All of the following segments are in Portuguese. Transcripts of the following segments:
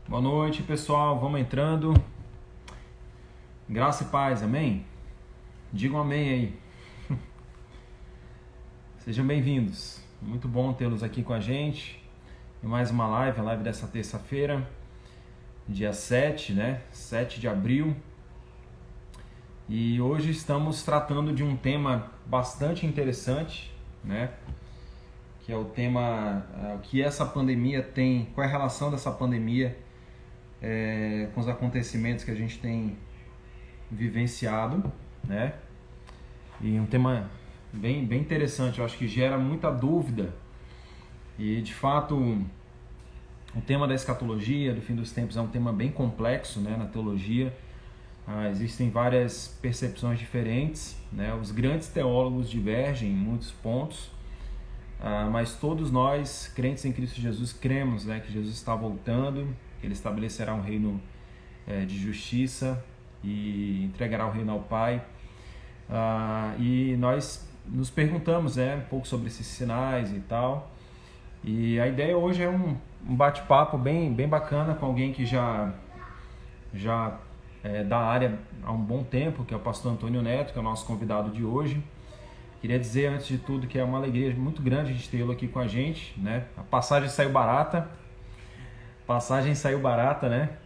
Boa noite, pessoal. Vamos entrando. Graça e paz, amém? Digam amém aí. Sejam bem-vindos. Muito bom tê-los aqui com a gente. Em mais uma live, a live dessa terça-feira, dia 7, né? 7 de abril. E hoje estamos tratando de um tema bastante interessante, né? Que é o tema, o que essa pandemia tem, qual é a relação dessa pandemia com os acontecimentos que a gente tem vivenciado, né? E um tema bem interessante, eu acho que gera muita dúvida. E de fato, o tema da escatologia, do fim dos tempos, é um tema bem complexo, né, na teologia. Existem várias percepções diferentes, né? Os grandes teólogos divergem em muitos pontos, mas todos nós, crentes em Cristo Jesus, cremos, né, que Jesus está voltando, que Ele estabelecerá um reino de justiça e entregará o reino ao Pai. E nós nos perguntamos, né, um pouco sobre esses sinais e tal. E a ideia hoje é um bate-papo bem bacana com alguém que já é da área há um bom tempo, que é o pastor Antônio Neto, que é o nosso convidado de hoje. Queria dizer, antes de tudo, que é uma alegria muito grande a gente tê-lo aqui com a gente, né? A passagem saiu barata, né?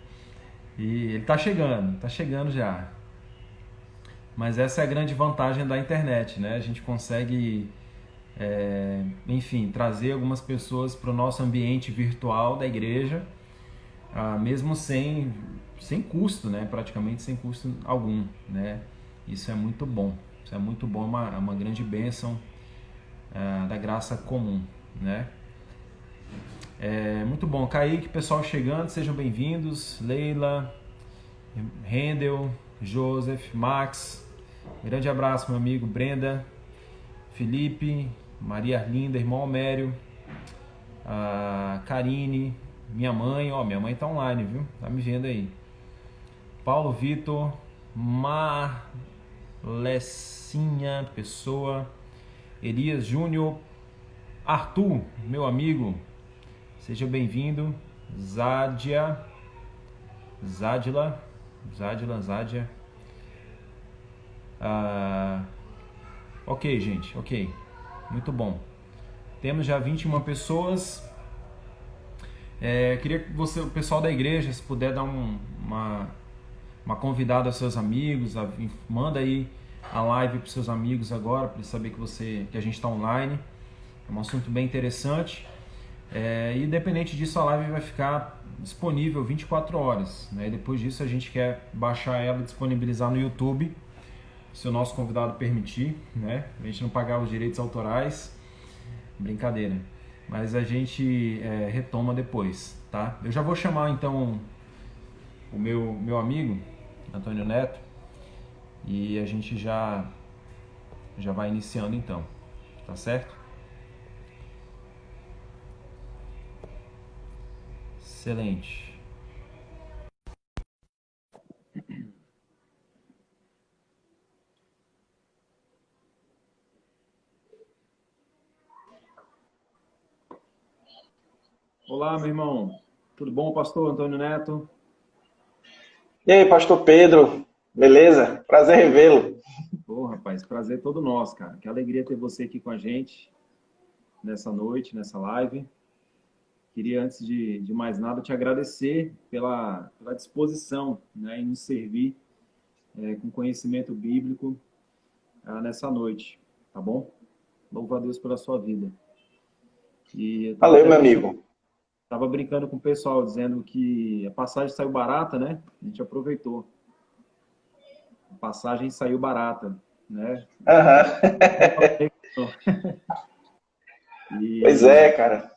E ele tá chegando já. Mas essa é a grande vantagem da internet, né? A gente consegue, enfim, trazer algumas pessoas para o nosso ambiente virtual da igreja, mesmo sem custo, né? Praticamente sem custo algum, né? Isso é muito bom. Isso é muito bom, uma grande bênção da graça comum, né? Muito bom. Kaique, pessoal chegando, sejam bem-vindos. Leila, Rendel, Joseph, Max. Grande abraço, meu amigo Brenda, Felipe, Maria Arlinda, irmão Almério, Karine, minha mãe. Minha mãe tá online, viu? Tá me vendo aí. Paulo Vitor, Marlecinha Pessoa, Elias Júnior, Arthur, meu amigo, seja bem-vindo. Zádia, Zádia. Ok, gente, ok. Muito bom. Temos já 21 pessoas. Queria que o pessoal da igreja, se puder dar uma convidada aos seus amigos, manda aí a live para os seus amigos agora, para eles saberem que a gente está online. É um assunto bem interessante. E independente disso, a live vai ficar disponível 24 horas. Né? E depois disso, a gente quer baixar ela e disponibilizar no YouTube, se o nosso convidado permitir, né? A gente não pagar os direitos autorais. Brincadeira. Mas a gente retoma depois, tá? Eu já vou chamar então o meu amigo, Antônio Neto, e a gente já vai iniciando então, tá certo? Excelente. Olá, meu irmão. Tudo bom, pastor Antônio Neto? E aí, pastor Pedro, beleza? Prazer revê-lo. Ô, rapaz, prazer todo nosso, cara. Que alegria ter você aqui com a gente nessa noite, nessa live. Queria, antes de mais nada, te agradecer pela disposição, né, em nos servir com conhecimento bíblico nessa noite, tá bom? Louvo a Deus pela sua vida. E eu estava Valeu, até meu brincando, amigo. brincando com o pessoal, dizendo que a passagem saiu barata, né? A gente aproveitou. A passagem saiu barata, né? Aham. Pois E é, cara.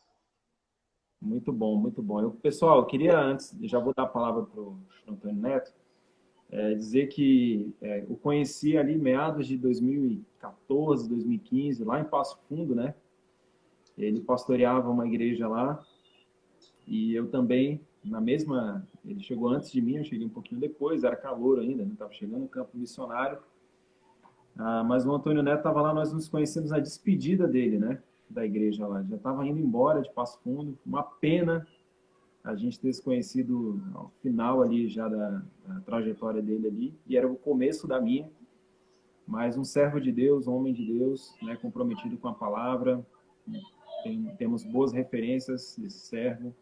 muito bom, muito bom. Pessoal, eu queria antes, já vou dar a palavra para o Antônio Neto, dizer que eu conheci ali meados de 2014, 2015, lá em Passo Fundo, né? Ele pastoreava uma igreja lá e eu também, na mesma. Ele chegou antes de mim, eu cheguei um pouquinho depois, era calor ainda, não estava chegando no campo missionário. Mas o Antônio Neto estava lá, nós nos conhecemos na despedida dele, né? Da igreja lá. Já estava indo embora de Passo Fundo, uma pena, a gente ter se conhecido ao final ali já da trajetória dele ali, e era o começo da minha, mas um servo de Deus, um homem de Deus, né, comprometido com a palavra. Temos boas referências desse servo.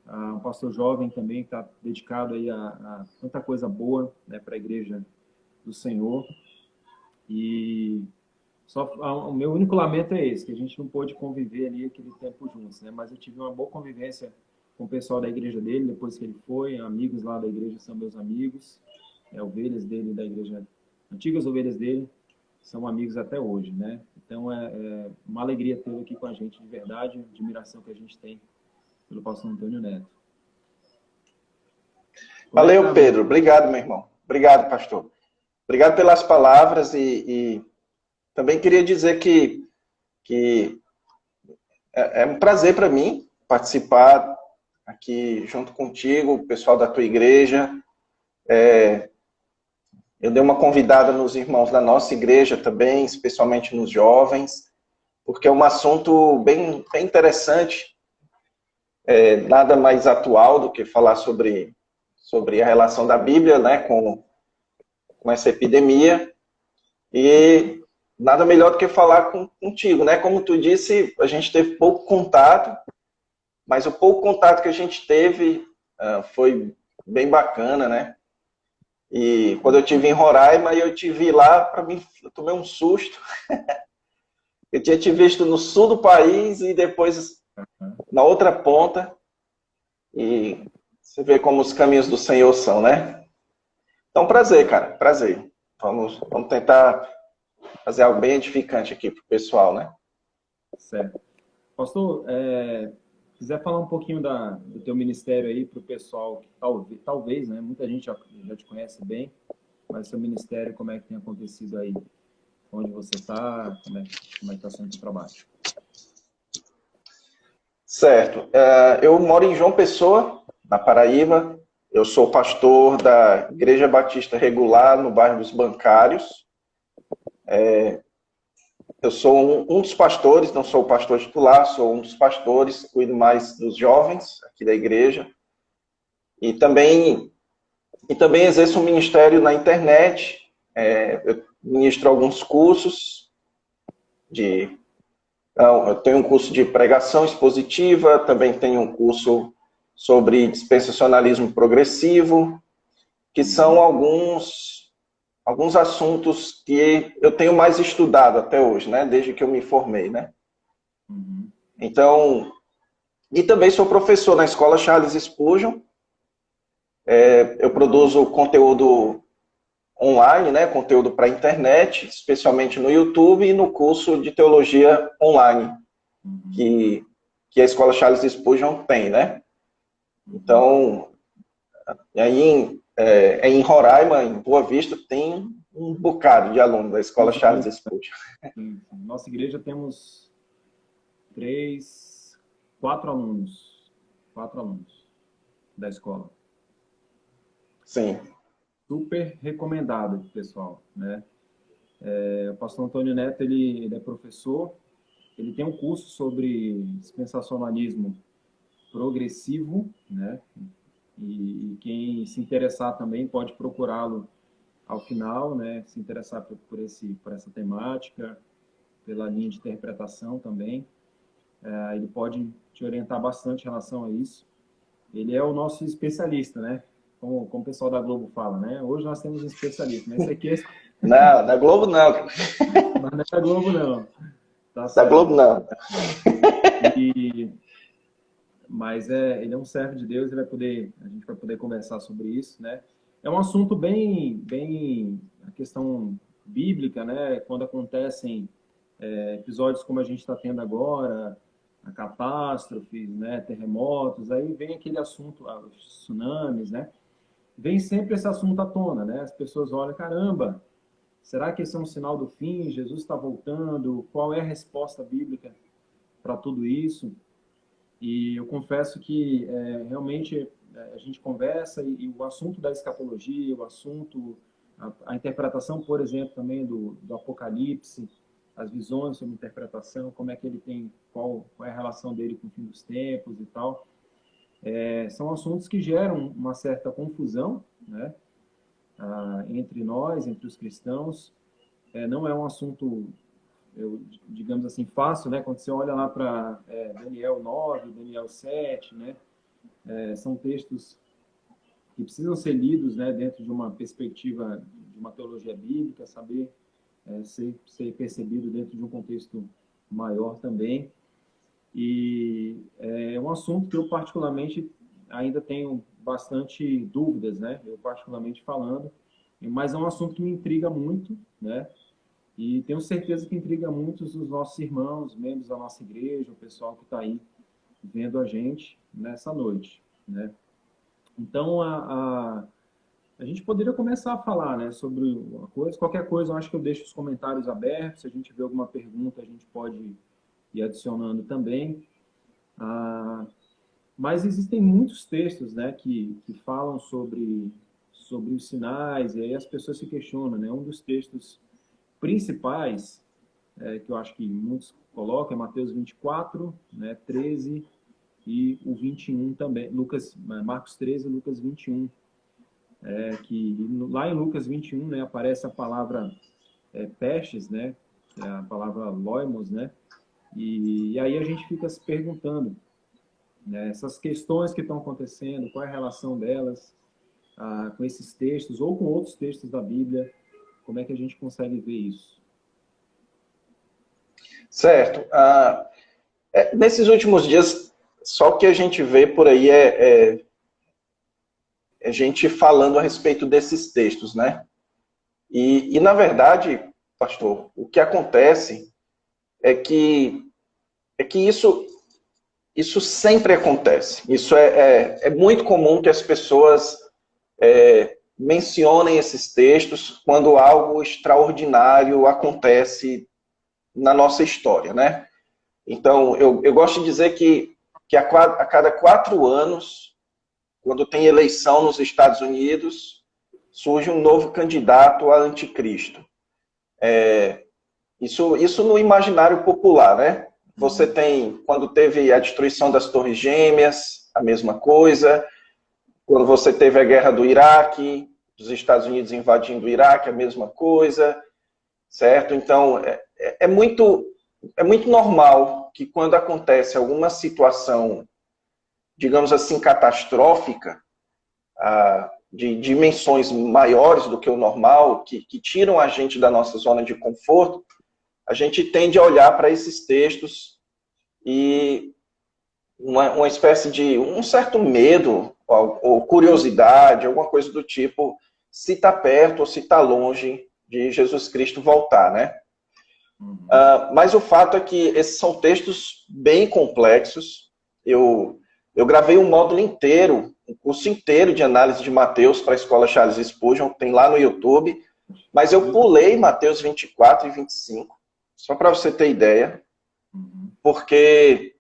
Um pastor jovem também que está dedicado aí a tanta coisa boa, né, para a igreja do Senhor. E só o meu único lamento é esse, que a gente não pôde conviver ali aquele tempo juntos, né? Mas eu tive uma boa convivência com o pessoal da igreja dele depois que ele foi, amigos lá da igreja são meus amigos, ovelhas dele da igreja, antigas ovelhas dele, são amigos até hoje, né? Então é uma alegria tê-lo aqui com a gente, de verdade, a admiração que a gente tem pelo pastor Antônio Neto. Valeu, Pedro. Obrigado, meu irmão. Obrigado, pastor. Obrigado pelas palavras e também queria dizer que é um prazer para mim participar aqui junto contigo, o pessoal da tua igreja. Eu dei uma convidada nos irmãos da nossa igreja também, especialmente nos jovens, porque é um assunto bem interessante, nada mais atual do que falar sobre a relação da Bíblia, né, com essa epidemia, e nada melhor do que falar contigo, né? Como tu disse, a gente teve pouco contato, mas o pouco contato que a gente teve foi bem bacana, né? E quando eu estive em Roraima, eu te vi lá, para mim, eu tomei um susto. Eu tinha te visto no sul do país e depois na outra ponta, e você vê como os caminhos do Senhor são, né? Então, prazer, cara, prazer. Vamos tentar fazer algo bem edificante aqui para o pessoal, né? Certo. Pastor, quiser falar um pouquinho do teu ministério aí para o pessoal que talvez, né? Muita gente já te conhece bem, mas seu ministério, como é que tem acontecido aí? Onde você está? Como é que está sendo o teu trabalho? Certo. Eu moro em João Pessoa, na Paraíba. Eu sou pastor da Igreja Batista Regular, no bairro dos Bancários. Eu sou um dos pastores, não sou o pastor titular, sou um dos pastores, cuido mais dos jovens aqui da igreja. E também exerço um ministério na internet. Eu ministro alguns cursos eu tenho um curso de pregação expositiva, também tenho um curso sobre dispensacionalismo progressivo, que são alguns assuntos que eu tenho mais estudado até hoje, né? Desde que eu me formei, né? Então, e também sou professor na Escola Charles Spurgeon. Eu produzo conteúdo online, né? Conteúdo para a internet, especialmente no YouTube e no curso de teologia online, que a Escola Charles Spurgeon tem, né? Então, aí em Roraima, em Boa Vista, tem um bocado de alunos da Escola Charles Spurgeon. Nossa igreja temos 4 alunos da escola. Sim. Super recomendado, pessoal, né? O pastor Antônio Neto, ele é professor, ele tem um curso sobre dispensacionalismo progressivo, né? E quem se interessar também pode procurá-lo ao final, né? Se interessar por essa temática, pela linha de interpretação também. Ele pode te orientar bastante em relação a isso. Ele é o nosso especialista, né? Como o pessoal da Globo fala, né? Hoje nós temos um especialista, mas esse aqui é... Não, da Globo não. Mas não é da Globo, não. Tá Da Globo não. Mas ele é um servo de Deus, a gente vai poder conversar sobre isso, né? É um assunto bem a questão bíblica, né? Quando acontecem episódios como a gente está tendo agora, a catástrofe, né? Terremotos, aí vem aquele assunto, os tsunamis, né? Vem sempre esse assunto à tona, né? As pessoas olham, caramba, será que esse é um sinal do fim? Jesus está voltando? Qual é a resposta bíblica para tudo isso? E eu confesso que realmente a gente conversa e o assunto da escatologia, o assunto, a interpretação, por exemplo, também do Apocalipse, as visões sobre interpretação, como é que ele tem, qual é a relação dele com o fim dos tempos e tal. são assuntos que geram uma certa confusão, né, entre nós, entre os cristãos. Não é um assunto, digamos assim, fácil, né? Quando você olha lá para Daniel 9, Daniel 7, né? São textos que precisam ser lidos, né, dentro de uma perspectiva de uma teologia bíblica, saber ser percebido dentro de um contexto maior também. E é um assunto que eu particularmente ainda tenho bastante dúvidas, né? Eu particularmente falando, mas é um assunto que me intriga muito, né? E tenho certeza que intriga muitos dos nossos irmãos, membros da nossa igreja, o pessoal que está aí vendo a gente nessa noite, né? Então, a gente poderia começar a falar, né, sobre uma coisa. Qualquer coisa, eu acho que eu deixo os comentários abertos. Se a gente vê alguma pergunta, a gente pode ir adicionando também. Mas existem muitos textos, né, que falam sobre os sinais, e aí as pessoas se questionam, né? Um dos textos principais, que eu acho que muitos colocam, é Mateus 24, né, 13 e o 21 também, Marcos 13 e Lucas 21. Que lá em Lucas 21, né, aparece a palavra pestes, né, a palavra loimos, né, e aí a gente fica se perguntando, né, essas questões que estão acontecendo, qual é a relação delas com esses textos ou com outros textos da Bíblia, como é que a gente consegue ver isso? Certo. Nesses últimos dias, só o que a gente vê por aí é gente falando a respeito desses textos, né? E na verdade, pastor, o que acontece é que isso sempre acontece. Isso é muito comum que as pessoas mencionem esses textos quando algo extraordinário acontece na nossa história, né? Então, eu gosto de dizer que a cada 4 anos, quando tem eleição nos Estados Unidos, surge um novo candidato a anticristo. Isso no imaginário popular, né? Você tem, quando teve a destruição das Torres Gêmeas, a mesma coisa. Quando você teve a guerra do Iraque, os Estados Unidos invadindo o Iraque, a mesma coisa, certo? Então, é muito normal que quando acontece alguma situação, digamos assim, catastrófica, de dimensões maiores do que o normal, que tiram a gente da nossa zona de conforto, a gente tende a olhar para esses textos e uma espécie de um certo medo ou curiosidade, alguma coisa do tipo, se está perto ou se está longe de Jesus Cristo voltar, né? Mas o fato é que esses são textos bem complexos. Eu gravei um módulo inteiro, um curso inteiro de análise de Mateus para a Escola Charles Spurgeon, tem lá no YouTube, mas eu pulei Mateus 24 e 25, só para você ter ideia, porque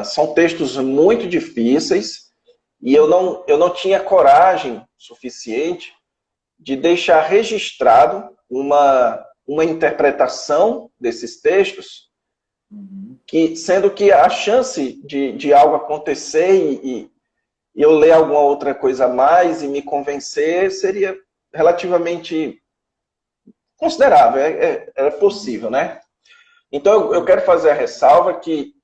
são textos muito difíceis e eu não tinha coragem suficiente de deixar registrado uma interpretação desses textos, sendo que a chance de algo acontecer e eu ler alguma outra coisa a mais e me convencer seria relativamente considerável, é possível, né? Então eu quero fazer a ressalva que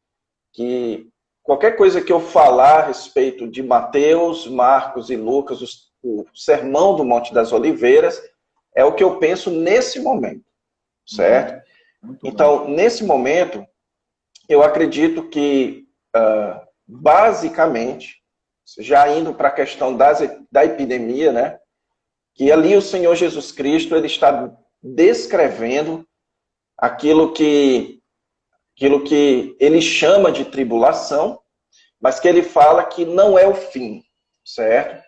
qualquer coisa que eu falar a respeito de Mateus, Marcos e Lucas, o Sermão do Monte das Oliveiras, é o que eu penso nesse momento, certo? Então, nesse momento, eu acredito que, basicamente, já indo para a questão da epidemia, né, que ali o Senhor Jesus Cristo ele está descrevendo aquilo que ele chama de tribulação, mas que ele fala que não é o fim, certo?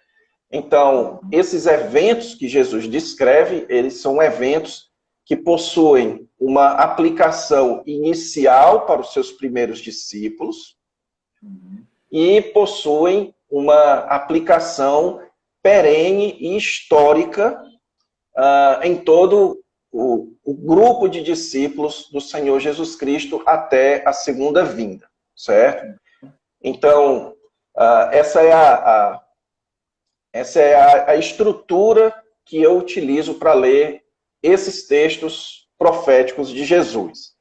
Então, esses eventos que Jesus descreve, eles são eventos que possuem uma aplicação inicial para os seus primeiros discípulos e possuem uma aplicação perene e histórica em todo o grupo de discípulos do Senhor Jesus Cristo até a segunda vinda, certo? Então, Essa é a estrutura que eu utilizo para ler esses textos proféticos de Jesus.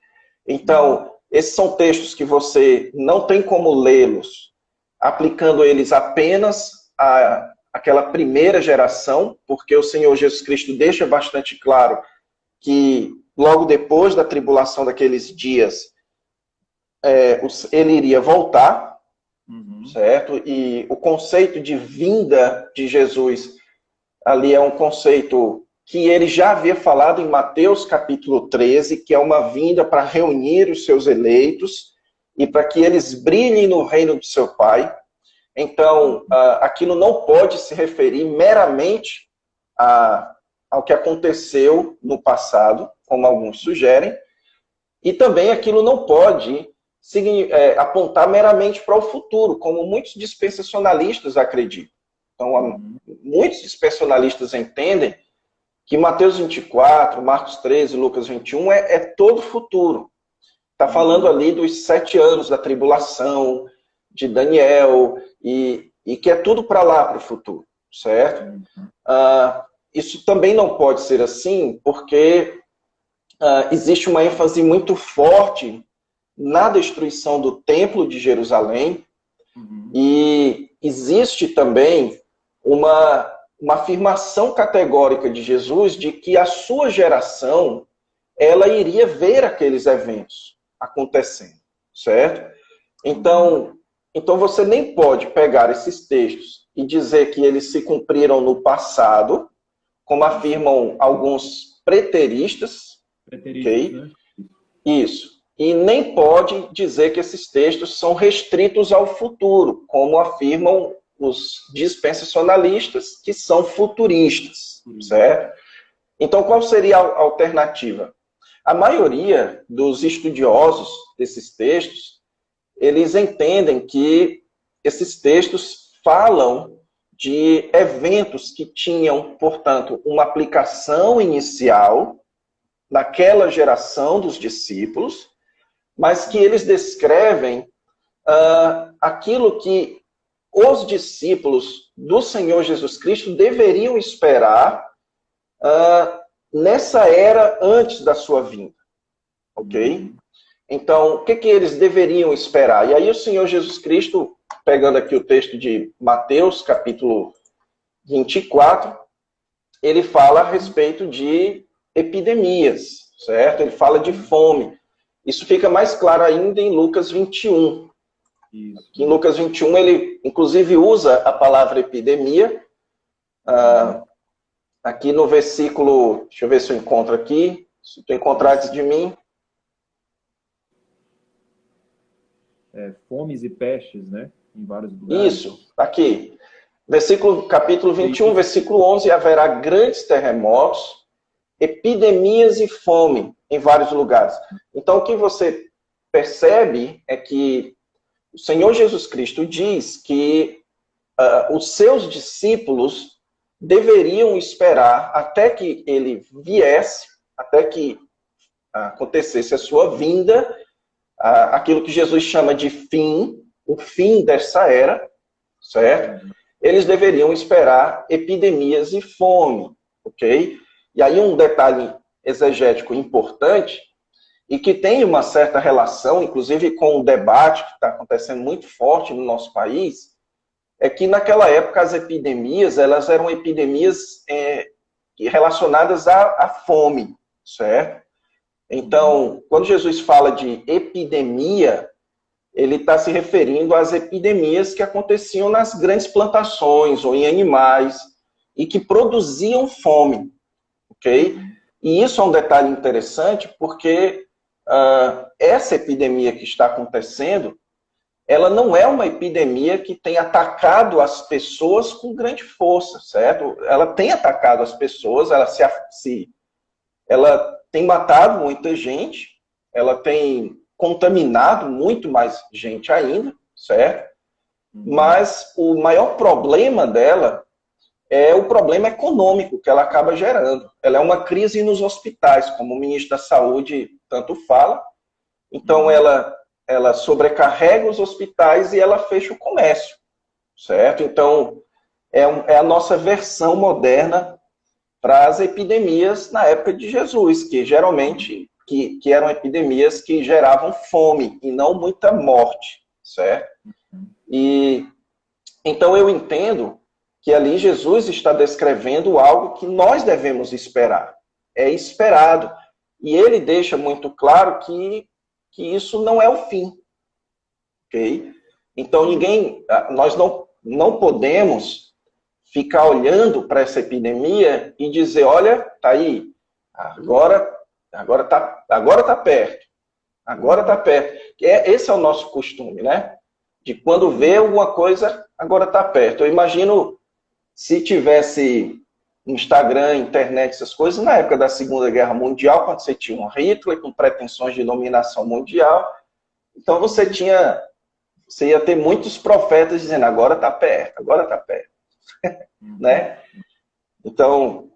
Então, esses são textos que você não tem como lê-los aplicando eles apenas àquela primeira geração, porque o Senhor Jesus Cristo deixa bastante claro que logo depois da tribulação daqueles dias, ele iria voltar, certo? E o conceito de vinda de Jesus ali é um conceito que ele já havia falado em Mateus capítulo 13, que é uma vinda para reunir os seus eleitos e para que eles brilhem no reino do seu Pai. Então, aquilo não pode se referir meramente ao que aconteceu no passado, como alguns sugerem, e também aquilo não pode apontar meramente para o futuro, como muitos dispensacionalistas acreditam. Então, muitos dispensacionalistas entendem que Mateus 24, Marcos 13, Lucas 21 é todo o futuro. Está falando ali dos 7 anos da tribulação, de Daniel, e que é tudo para lá, para o futuro, certo? Isso também não pode ser assim, porque existe uma ênfase muito forte na destruição do Templo de Jerusalém, e existe também uma afirmação categórica de Jesus de que a sua geração ela iria ver aqueles eventos acontecendo, certo? Então você nem pode pegar esses textos e dizer que eles se cumpriram no passado, como afirmam alguns preteristas, ok? Né? Isso. E nem pode dizer que esses textos são restritos ao futuro, como afirmam os dispensacionalistas, que são futuristas, certo? Então, qual seria a alternativa? A maioria dos estudiosos desses textos, eles entendem que esses textos falam de eventos que tinham, portanto, uma aplicação inicial naquela geração dos discípulos, mas que eles descrevem aquilo que os discípulos do Senhor Jesus Cristo deveriam esperar nessa era antes da sua vinda, ok? Então, o que eles deveriam esperar? E aí o Senhor Jesus Cristo, pegando aqui o texto de Mateus, capítulo 24, ele fala a respeito de epidemias, certo? Ele fala de fome. Isso fica mais claro ainda em Lucas 21. Aqui em Lucas 21, ele inclusive usa a palavra epidemia. Aqui no versículo, deixa eu ver se eu encontro aqui, se tu encontrares de mim. Fomes e pestes, né? Em vários lugares. Isso, aqui. Capítulo 21, versículo 11, haverá grandes terremotos, epidemias e fome em vários lugares. Então, o que você percebe é que o Senhor Jesus Cristo diz que os seus discípulos deveriam esperar até que ele viesse, até que acontecesse a sua vinda, aquilo que Jesus chama de fim, o fim dessa era, certo? Eles deveriam esperar epidemias e fome, ok? E aí um detalhe exegético importante, e que tem uma certa relação, inclusive com o debate que está acontecendo muito forte no nosso país, é que naquela época as epidemias, elas eram epidemias relacionadas à fome, certo? Então, quando Jesus fala de epidemia, ele está se referindo às epidemias que aconteciam nas grandes plantações ou em animais e que produziam fome, ok? E isso é um detalhe interessante porque essa epidemia que está acontecendo, ela não é uma epidemia que tem atacado as pessoas com grande força, certo? Ela tem atacado as pessoas, ela tem matado muita gente, ela tem contaminado muito mais gente ainda, certo? Mas o maior problema dela é o problema econômico que ela acaba gerando. Ela é uma crise nos hospitais, como o ministro da Saúde tanto fala. Então, ela sobrecarrega os hospitais e ela fecha o comércio, certo? Então, é a nossa versão moderna para as epidemias na época de Jesus, que geralmente que eram epidemias que geravam fome e não muita morte, certo? E então eu entendo que ali Jesus está descrevendo algo que nós devemos esperar. É esperado. E ele deixa muito claro que isso não é o fim. Ok? Então nós não podemos ficar olhando para essa epidemia e dizer, olha, tá aí, agora tá perto. Agora tá perto. Esse é o nosso costume, né? De quando vê alguma coisa, agora tá perto. Eu imagino se tivesse Instagram, internet, essas coisas, na época da Segunda Guerra Mundial, quando você tinha um Hitler com pretensões de dominação mundial, então você ia ter muitos profetas dizendo, agora tá perto, né? Então,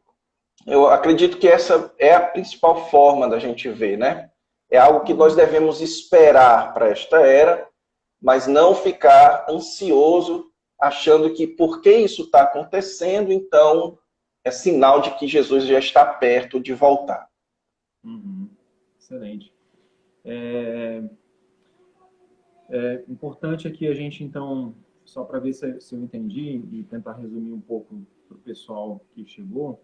eu acredito que essa é a principal forma da gente ver, né? É algo que nós devemos esperar para esta era, mas não ficar ansioso, achando que porque isso está acontecendo, então é sinal de que Jesus já está perto de voltar. Excelente. É importante aqui a gente, então, só para ver se eu entendi e tentar resumir um pouco para o pessoal que chegou.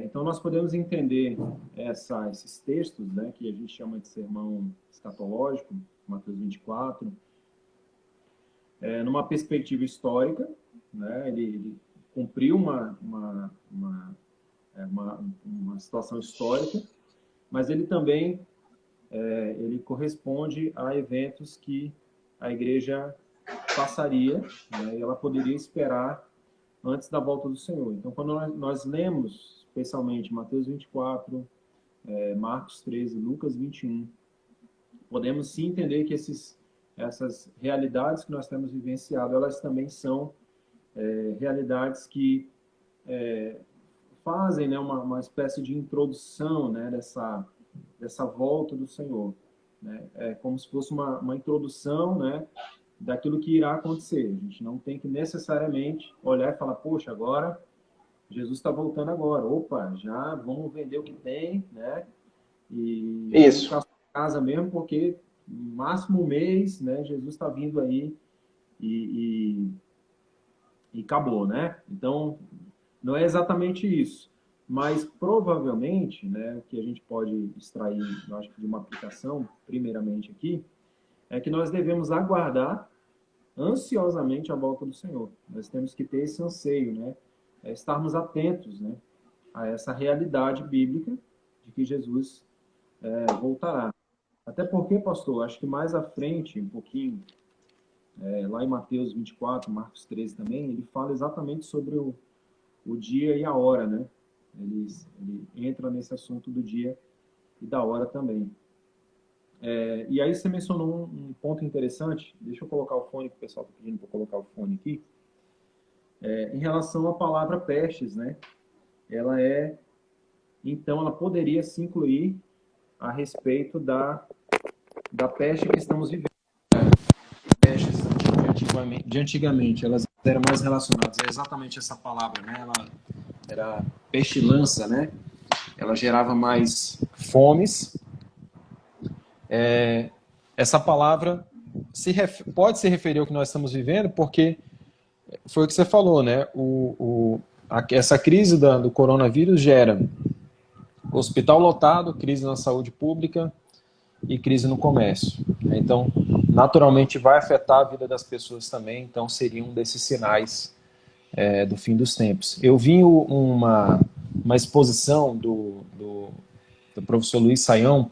Então, nós podemos entender esses textos, né, que a gente chama de sermão escatológico, Mateus 24, numa perspectiva histórica, né, ele cumpriu uma situação histórica, mas ele também ele corresponde a eventos que a igreja passaria, né, e ela poderia esperar antes da volta do Senhor. Então, quando nós lemos, especialmente Mateus 24, Marcos 13, Lucas 21, podemos sim entender que essas realidades que nós temos vivenciado, elas também são realidades que fazem, né, uma espécie de introdução, né, dessa volta do Senhor. Né? É como se fosse uma introdução, né, daquilo que irá acontecer. A gente não tem que necessariamente olhar e falar, poxa, agora Jesus está voltando agora. Opa, já vamos vender o que tem, né? E Isso. ficar em casa mesmo, porque no máximo um mês, né, Jesus está vindo aí e acabou, né? Então, não é exatamente isso. Mas, provavelmente, né, o que a gente pode extrair, eu acho que de uma aplicação, primeiramente aqui, é que nós devemos aguardar ansiosamente a volta do Senhor. Nós temos que ter esse anseio, né? Estarmos atentos, né, a essa realidade bíblica de que Jesus voltará. Até porque, pastor, acho que mais à frente, um pouquinho, lá em Mateus 24, Marcos 13 também, ele fala exatamente sobre o dia e a hora, né? Ele entra nesse assunto do dia e da hora também. E aí você mencionou um ponto interessante, deixa eu colocar o fone, que o pessoal está pedindo para colocar o fone aqui, em relação à palavra pestes, né? Então, ela poderia se incluir a respeito da peste que estamos vivendo. Pestes de antigamente, elas eram mais relacionadas a exatamente essa palavra, né? Ela era pestilância, né? Ela gerava mais fomes. Essa palavra pode se referir ao que nós estamos vivendo, porque foi o que você falou, né? Essa crise do coronavírus gera hospital lotado, crise na saúde pública e crise no comércio. Então, naturalmente, vai afetar a vida das pessoas também. Então, seria um desses sinais do fim dos tempos. Eu vi uma exposição do professor Luiz Saião,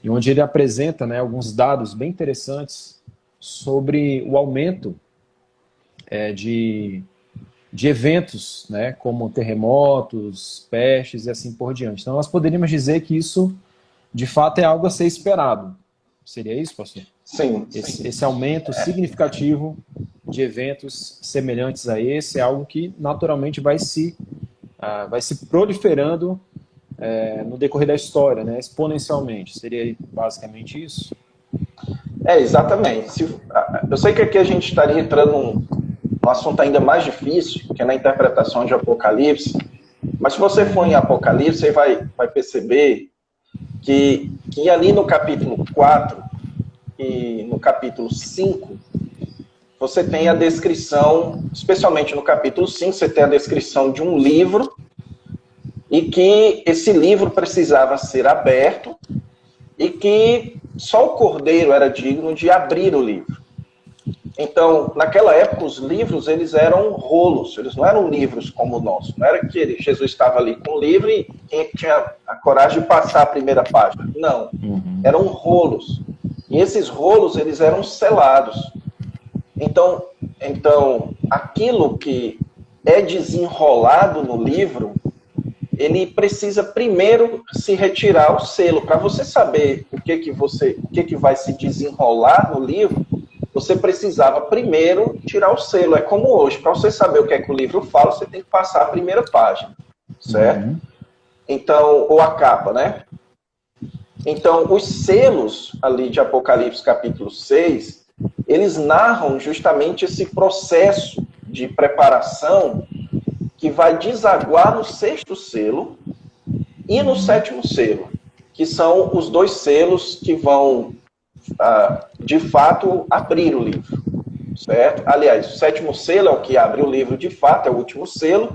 onde ele apresenta, né, alguns dados bem interessantes sobre o aumento de eventos, né, como terremotos, pestes e assim por diante. Então, nós poderíamos dizer que isso, de fato, é algo a ser esperado. Seria isso, pastor? Sim. Esse aumento significativo de eventos semelhantes a esse é algo que, naturalmente, vai se proliferando no decorrer da história, né, exponencialmente. Seria basicamente isso? Exatamente. Eu sei que aqui a gente estaria entrando um assunto ainda mais difícil, que é na interpretação de Apocalipse. Mas se você for em Apocalipse, você vai perceber que ali no capítulo 4 e no capítulo 5, você tem a descrição, especialmente no capítulo 5, você tem a descrição de um livro, e que esse livro precisava ser aberto, e que só o Cordeiro era digno de abrir o livro. Então, naquela época, os livros, eles eram rolos, eles não eram livros como o nosso. Não era que Jesus estava ali com o livro e quem tinha a coragem de passar a primeira página. Não, eram rolos. E esses rolos, eles eram selados. Então, aquilo que é desenrolado no livro, ele precisa primeiro se retirar o selo. Para você saber o que vai se desenrolar no livro, você precisava primeiro tirar o selo. É como hoje, para você saber o que é que o livro fala, você tem que passar a primeira página, certo? Então, ou a capa, né? Então, os selos ali de Apocalipse capítulo 6, eles narram justamente esse processo de preparação que vai desaguar no 6º selo e no 7º selo, que são os 2 selos que vão, de fato, abrir o livro, certo? Aliás, o 7º selo é o que abre o livro de fato, é o último selo,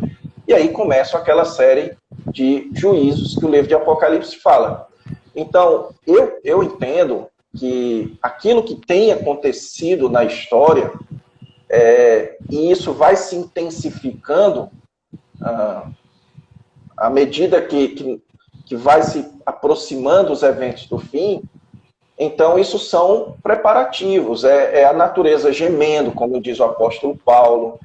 e aí começa aquela série de juízos que o livro de Apocalipse fala. Então, eu entendo que aquilo que tem acontecido na história, e isso vai se intensificando à medida que vai se aproximando os eventos do fim. Então, isso são preparativos, é a natureza gemendo, como diz o apóstolo Paulo,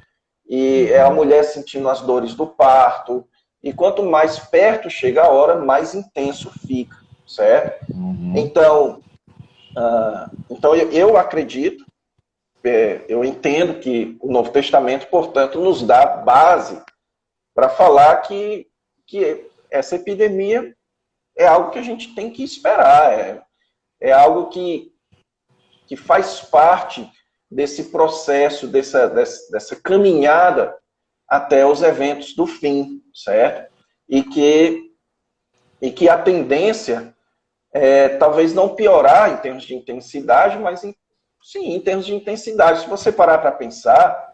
e é a mulher sentindo as dores do parto, e quanto mais perto chega a hora, mais intenso fica, certo? Então, eu acredito, eu entendo que o Novo Testamento, portanto, nos dá base para falar que essa epidemia é algo que a gente tem que esperar, é algo que faz parte desse processo, dessa caminhada até os eventos do fim, certo? E que a tendência é talvez não piorar em termos de intensidade, mas sim, em termos de intensidade. Se você parar para pensar,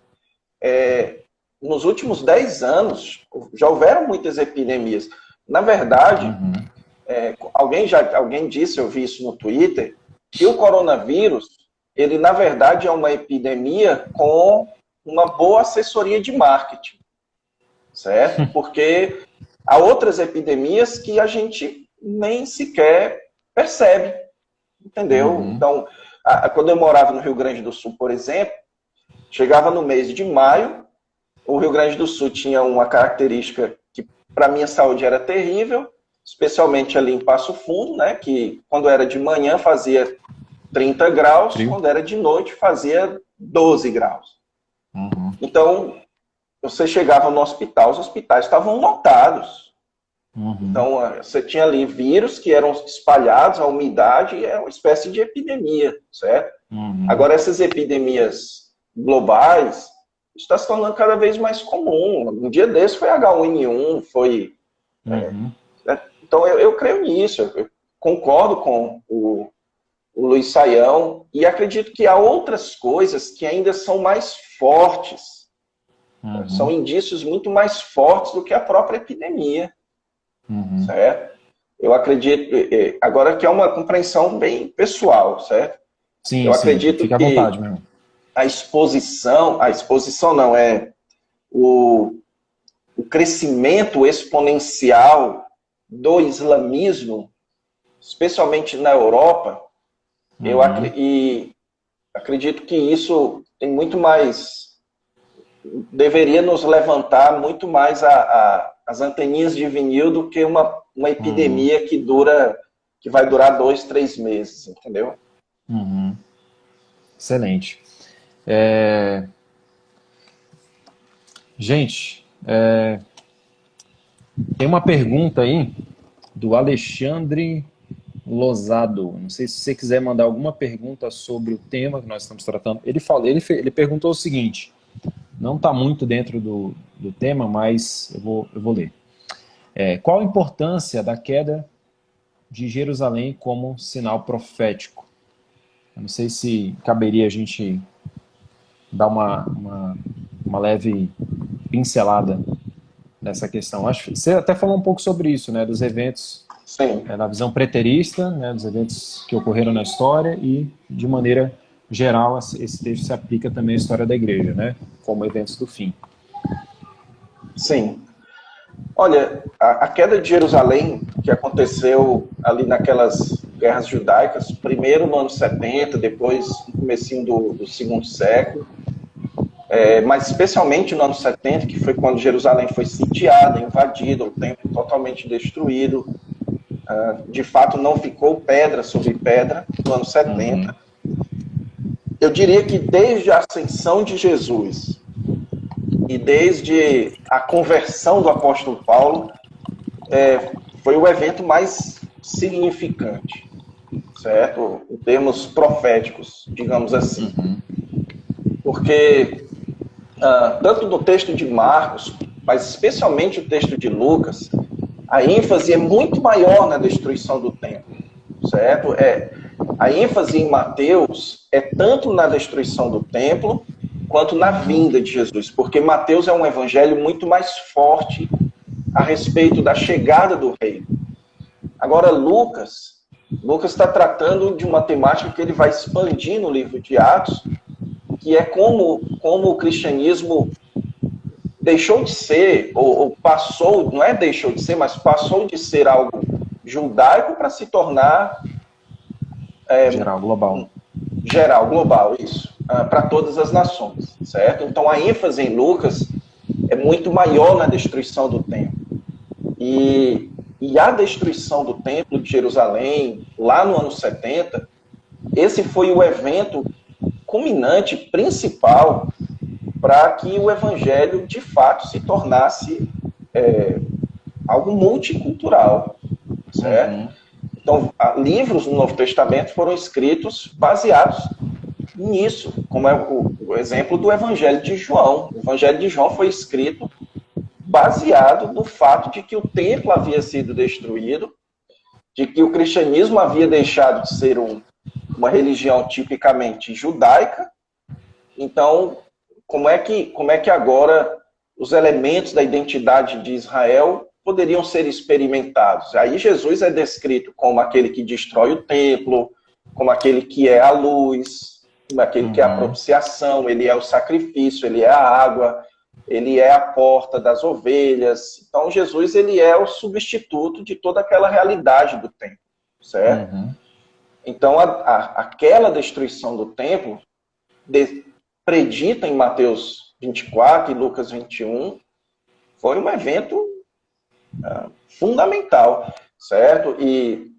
nos últimos 10 anos já houveram muitas epidemias. Na verdade, alguém disse, eu vi isso no Twitter, que o coronavírus, ele na verdade é uma epidemia com uma boa assessoria de marketing, certo? Porque há outras epidemias que a gente nem sequer percebe, entendeu? Então, quando eu morava no Rio Grande do Sul, por exemplo, chegava no mês de maio, o Rio Grande do Sul tinha uma característica que para minha saúde era terrível, especialmente ali em Passo Fundo, né, que quando era de manhã fazia 30 graus, quando era de noite fazia 12 graus. Então, você chegava no hospital, os hospitais estavam lotados. Então, você tinha ali vírus que eram espalhados, a umidade é uma espécie de epidemia, certo? Agora, essas epidemias globais está se tornando cada vez mais comum. Um dia desse foi H1N1, foi... Então, eu creio nisso, eu concordo com o Luiz Saião, e acredito que há outras coisas que ainda são mais fortes, são indícios muito mais fortes do que a própria epidemia, certo? Eu acredito, agora que é uma compreensão bem pessoal, certo? Sim, eu acredito fica à que vontade, meu irmão. a exposição não, é o crescimento exponencial do islamismo, especialmente na Europa, eu acredito que isso tem muito mais, deveria nos levantar muito mais as anteninhas de vinil do que uma epidemia que vai durar 2, 3 meses, entendeu? Excelente. Gente, tem uma pergunta aí do Alexandre Lozado. Não sei se você quiser mandar alguma pergunta sobre o tema que nós estamos tratando. Ele perguntou o seguinte: não está muito dentro do tema, mas eu vou ler. Qual a importância da queda de Jerusalém como sinal profético? Eu não sei se caberia a gente dar uma leve pincelada nessa questão. Acho que você até falou um pouco sobre isso, né, dos eventos. Sim. Na visão preterista, né, dos eventos que ocorreram na história e, de maneira geral, esse texto se aplica também à história da igreja, né, como eventos do fim. Sim. Olha, a queda de Jerusalém, que aconteceu ali naquelas guerras judaicas, primeiro no ano 70, depois no comecinho do segundo século, mas especialmente no ano 70, que foi quando Jerusalém foi sitiada, invadida, o templo totalmente destruído. De fato, não ficou pedra sobre pedra no ano 70. Eu diria que desde a ascensão de Jesus e desde a conversão do apóstolo Paulo, foi o evento mais significante, certo? Em termos proféticos, digamos assim. Porque, tanto no texto de Marcos, mas especialmente o texto de Lucas, a ênfase é muito maior na destruição do templo, certo? A ênfase em Mateus é tanto na destruição do templo, quanto na vinda de Jesus, porque Mateus é um evangelho muito mais forte a respeito da chegada do reino. Agora, Lucas está tratando de uma temática que ele vai expandir no livro de Atos, que é como o cristianismo deixou de ser, ou passou, não é deixou de ser, mas passou de ser algo judaico para se tornar... geral, global. Geral, global, isso. Para todas as nações, certo? Então a ênfase em Lucas é muito maior na destruição do templo. E a destruição do templo de Jerusalém, lá no ano 70, esse foi o evento culminante, principal, para que o evangelho, de fato, se tornasse algo multicultural, certo? Então, livros no Novo Testamento foram escritos baseados nisso, como é o exemplo do Evangelho de João. O Evangelho de João foi escrito baseado no fato de que o templo havia sido destruído, de que o cristianismo havia deixado de ser uma religião tipicamente judaica. Então, como é que agora os elementos da identidade de Israel poderiam ser experimentados? Aí Jesus é descrito como aquele que destrói o templo, como aquele que é a luz, como aquele que é a propiciação, ele é o sacrifício, ele é a água, ele é a porta das ovelhas. Então Jesus, ele é o substituto de toda aquela realidade do templo, certo? Então aquela destruição do templo, predita em Mateus 24 e Lucas 21, foi um evento fundamental, certo? E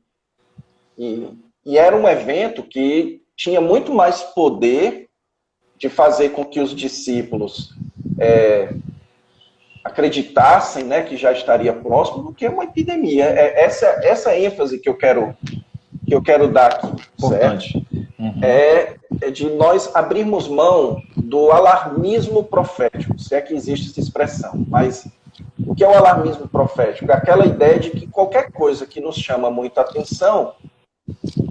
era um evento que tinha muito mais poder de fazer com que os discípulos acreditassem, né, que já estaria próximo, do que uma epidemia. Essa ênfase que eu quero dar aqui, certo? É de nós abrirmos mão do alarmismo profético, se é que existe essa expressão. Mas o que é o alarmismo profético? É aquela ideia de que qualquer coisa que nos chama muita atenção,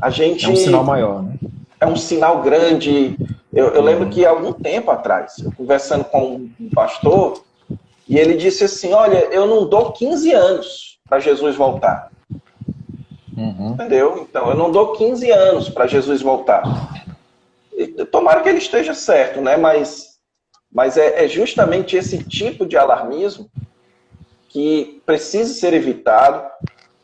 a gente... É um sinal maior, né? É um sinal grande. Eu lembro que há algum tempo atrás, eu conversando com um pastor, e ele disse assim, olha, eu não dou 15 anos para Jesus voltar. Entendeu? Então, eu não dou 15 anos para Jesus voltar. Tomara que ele esteja certo, né? Mas é justamente esse tipo de alarmismo que precisa ser evitado.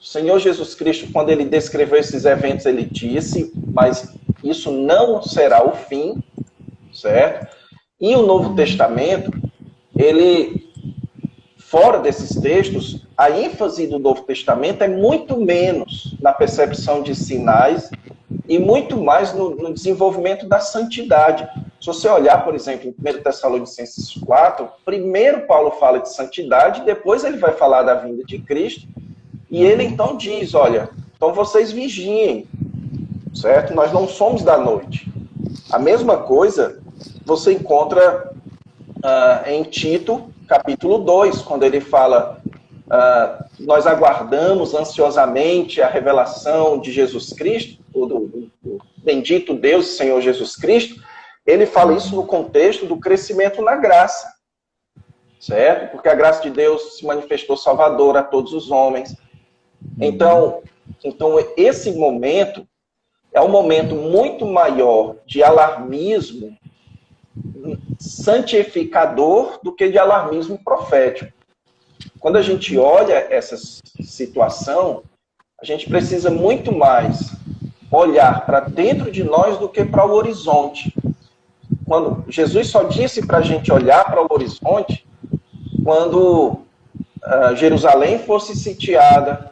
O Senhor Jesus Cristo, quando ele descreveu esses eventos, ele disse, mas isso não será o fim, certo? E o Novo Testamento, ele, fora desses textos, a ênfase do Novo Testamento é muito menos na percepção de sinais e muito mais no desenvolvimento da santidade. Se você olhar, por exemplo, em 1 Tessalonicenses 4, primeiro Paulo fala de santidade, depois ele vai falar da vinda de Cristo, e ele então diz, olha, então vocês vigiem, certo? Nós não somos da noite. A mesma coisa você encontra em Tito, capítulo 2, quando ele fala: nós aguardamos ansiosamente a revelação de Jesus Cristo, do bendito Deus e Senhor Jesus Cristo. Ele fala isso no contexto do crescimento na graça, certo? Porque a graça de Deus se manifestou salvadora a todos os homens. Então esse momento é um momento muito maior de alarmismo santificador do que de alarmismo profético. Quando a gente olha essa situação, a gente precisa muito mais olhar para dentro de nós do que para o horizonte. Quando Jesus só disse para a gente olhar para o horizonte quando Jerusalém fosse sitiada,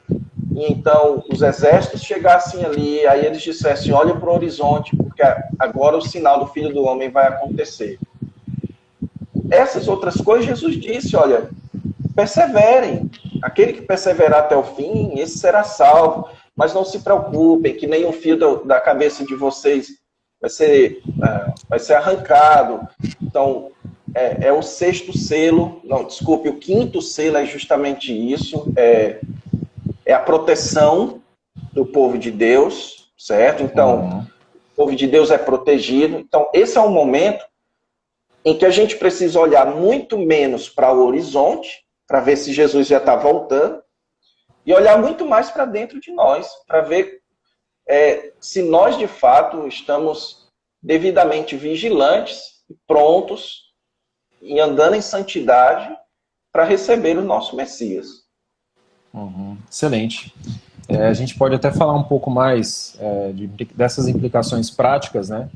e então os exércitos chegassem ali, aí eles dissessem: olha para o horizonte, porque agora o sinal do Filho do Homem vai acontecer. Essas outras coisas, Jesus disse: olha, perseverem. Aquele que perseverar até o fim, esse será salvo. Mas não se preocupem, que nem um fio da cabeça de vocês vai ser arrancado. Então, é o sexto selo, não, desculpe, o quinto selo é justamente isso, é a proteção do povo de Deus, certo? Então, o povo de Deus é protegido. Então, esse é um momento em que a gente precisa olhar muito menos para o horizonte, para ver se Jesus já está voltando, e olhar muito mais para dentro de nós, para ver se nós, de fato, estamos devidamente vigilantes, prontos, e andando em santidade para receber o nosso Messias. Excelente. A gente pode até falar um pouco mais dessas implicações práticas, né?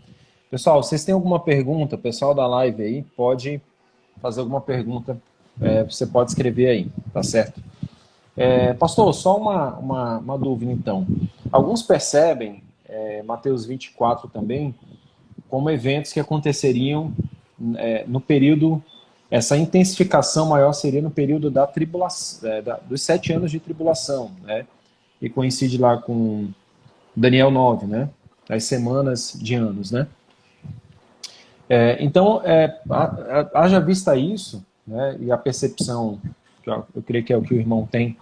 Pessoal, vocês têm alguma pergunta? Pessoal da live aí, pode fazer alguma pergunta, você pode escrever aí, tá certo? Pastor, só uma dúvida então. Alguns percebem, Mateus 24 também, como eventos que aconteceriam no período. Essa intensificação maior seria no período da tribulação, dos 7 anos de tribulação, né? E coincide lá com Daniel 9, né? As semanas de anos, né? Então, haja vista isso, né? E a percepção, que eu creio que é o que o irmão tem,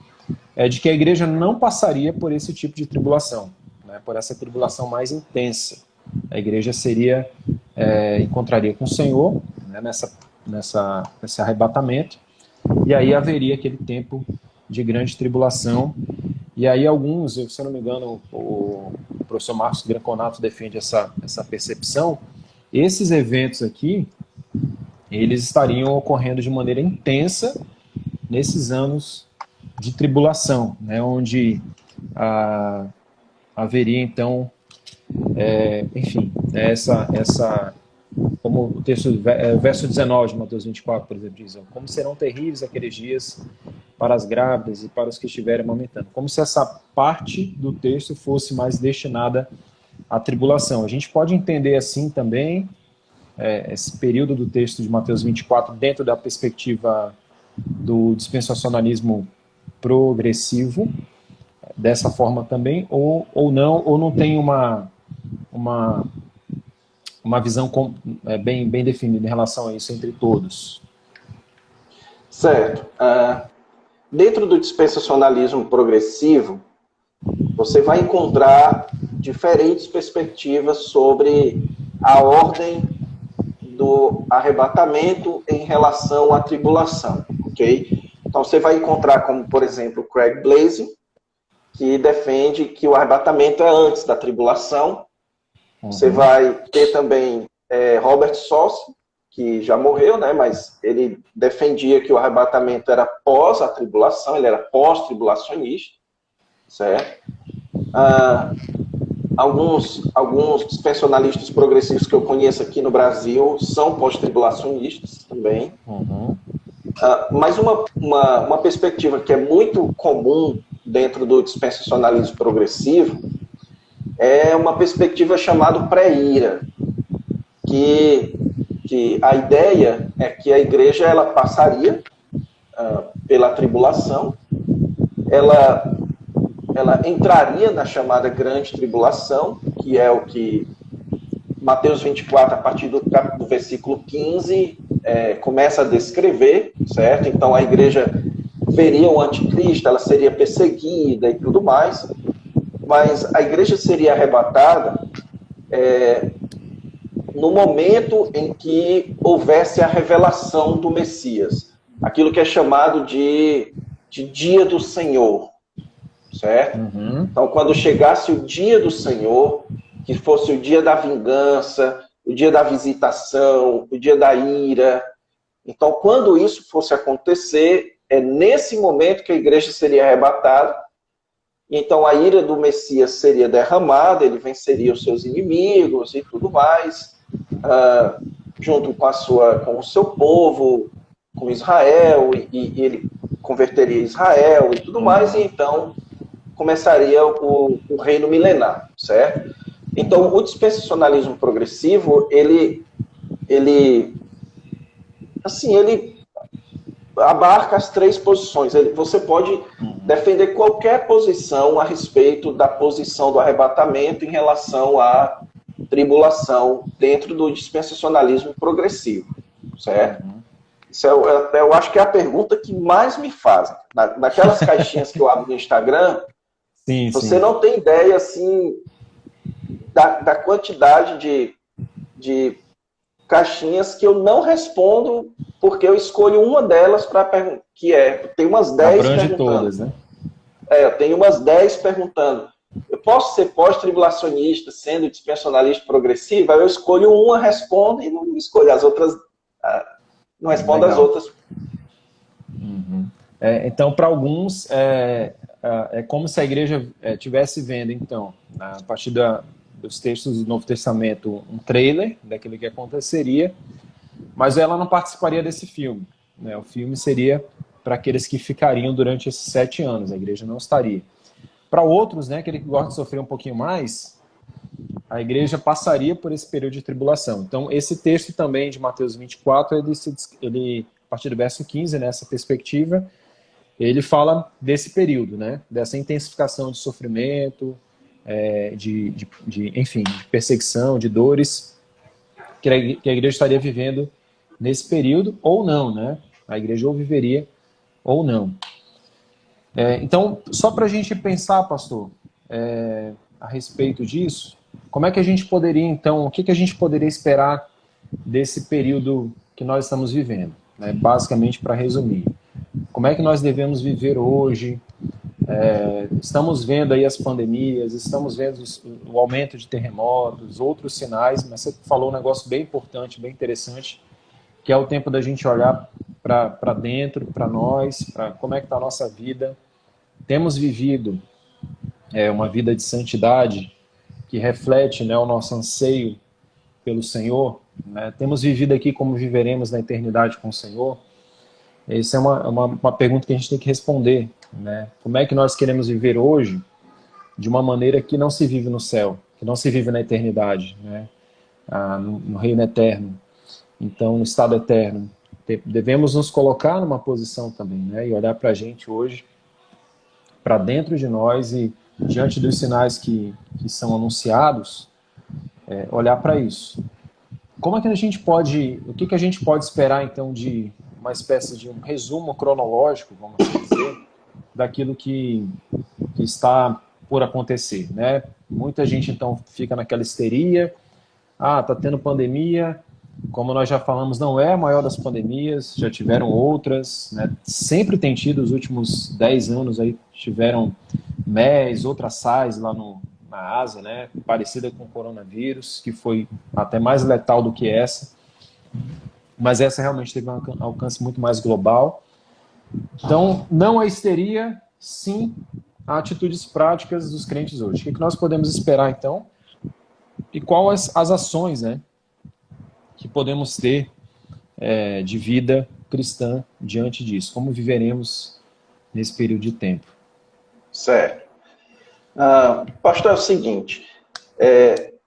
é de que a igreja não passaria por esse tipo de tribulação, né? Por essa tribulação mais intensa. A igreja encontraria com o Senhor, né? Nesse arrebatamento, e aí haveria aquele tempo de grande tribulação, e aí alguns, se eu não me engano, o professor Marcos Granconato defende essa percepção. Esses eventos aqui, eles estariam ocorrendo de maneira intensa nesses anos de tribulação, né, onde haveria então, enfim, como o texto, verso 19 de Mateus 24, por exemplo, diz: como serão terríveis aqueles dias para as grávidas e para os que estiverem amamentando. Como se essa parte do texto fosse mais destinada à tribulação. A gente pode entender assim também esse período do texto de Mateus 24 dentro da perspectiva do dispensacionalismo progressivo, dessa forma também, ou não tem uma visão bem definida em relação a isso entre todos. Certo. Dentro do dispensacionalismo progressivo, você vai encontrar diferentes perspectivas sobre a ordem do arrebatamento em relação à tribulação, ok? Então você vai encontrar como, por exemplo, Craig Blazing, que defende que o arrebatamento é antes da tribulação. Você vai ter também Robert Sossi, que já morreu, né? Mas ele defendia que o arrebatamento era pós a tribulação, ele era pós-tribulacionista, certo? Alguns dispensacionalistas progressivos que eu conheço aqui no Brasil são pós-tribulacionistas também. Mas uma perspectiva que é muito comum dentro do dispensacionalismo progressivo é uma perspectiva chamada pré-ira, que a ideia é que a igreja ela passaria pela tribulação, ela entraria na chamada grande tribulação, que é o que Mateus 24, a partir do versículo 15, começa a descrever, certo? Então a igreja veria o anticristo, ela seria perseguida e tudo mais, mas a igreja seria arrebatada no momento em que houvesse a revelação do Messias, aquilo que é chamado de dia do Senhor, certo? Uhum. Então, quando chegasse o dia do Senhor, que fosse o dia da vingança, o dia da visitação, o dia da ira, então, quando isso fosse acontecer, é nesse momento que a igreja seria arrebatada. Então, a ira do Messias seria derramada, ele venceria os seus inimigos e tudo mais, junto com o seu povo, com Israel, e ele converteria Israel e tudo mais, e então começaria o reino milenar, certo? Então, o dispensacionalismo progressivo, ele abarca as três posições. Você pode defender qualquer posição a respeito da posição do arrebatamento em relação à tribulação dentro do dispensacionalismo progressivo, certo? Isso eu acho que é a pergunta que mais me fazem. Naquelas caixinhas que eu abro no Instagram, você não tem ideia assim, da quantidade de caixinhas que eu não respondo, porque eu escolho uma delas para perguntar, tem umas 10 abrange perguntando. Todas, né? Eu tenho umas 10 perguntando. Eu posso ser pós-tribulacionista, sendo dispensacionalista progressivo? Aí eu escolho uma, respondo e não escolho as outras, não respondo as outras. Uhum. Então, para alguns, é como se a igreja estivesse vendo, então, a partir dos textos do Novo Testamento, um trailer daquilo que aconteceria, mas ela não participaria desse filme, né? O filme seria para aqueles que ficariam durante esses 7 anos, a igreja não estaria. Para outros, né, aquele que gosta de sofrer um pouquinho mais, a igreja passaria por esse período de tribulação. Então, esse texto também de Mateus 24, ele a partir do verso 15, nessa perspectiva, ele fala desse período, né, dessa intensificação de sofrimento, enfim, de perseguição, de dores, que a igreja estaria vivendo nesse período, ou não, né? A igreja ou viveria ou não. Então, só para a gente pensar, pastor, a respeito disso, como é que a gente poderia, então, o que a gente poderia esperar desse período que nós estamos vivendo, né? Basicamente, para resumir. Como é que nós devemos viver hoje? Estamos vendo aí as pandemias, estamos vendo o aumento de terremotos, outros sinais, mas você falou um negócio bem importante, bem interessante, que é o tempo da gente olhar para dentro, para nós, para como é que está a nossa vida. Temos vivido uma vida de santidade que reflete, né, o nosso anseio pelo Senhor, né? Temos vivido aqui como viveremos na eternidade com o Senhor. Essa é uma pergunta que a gente tem que responder, né? Como é que nós queremos viver hoje de uma maneira que não se vive no céu, que não se vive na eternidade, né? No reino eterno. Então, no estado eterno. Devemos nos colocar numa posição também, né? E olhar para a gente hoje, para dentro de nós e diante dos sinais que são anunciados, olhar para isso. Como é que a gente pode, o que a gente pode esperar então de uma espécie de um resumo cronológico, vamos dizer, daquilo que está por acontecer, né? Muita gente então fica naquela histeria, tá tendo pandemia, como nós já falamos, não é a maior das pandemias, já tiveram outras, né? Sempre tem tido, os últimos 10 anos aí tiveram MERS, outras SARS lá na Ásia, né? Parecida com o coronavírus, que foi até mais letal do que essa, mas essa realmente teve um alcance muito mais global. Então, não a histeria, sim a atitudes práticas dos crentes hoje. O que nós podemos esperar, então? E quais as ações, né, que podemos ter de vida cristã diante disso? Como viveremos nesse período de tempo? Certo. Pastor, é o seguinte,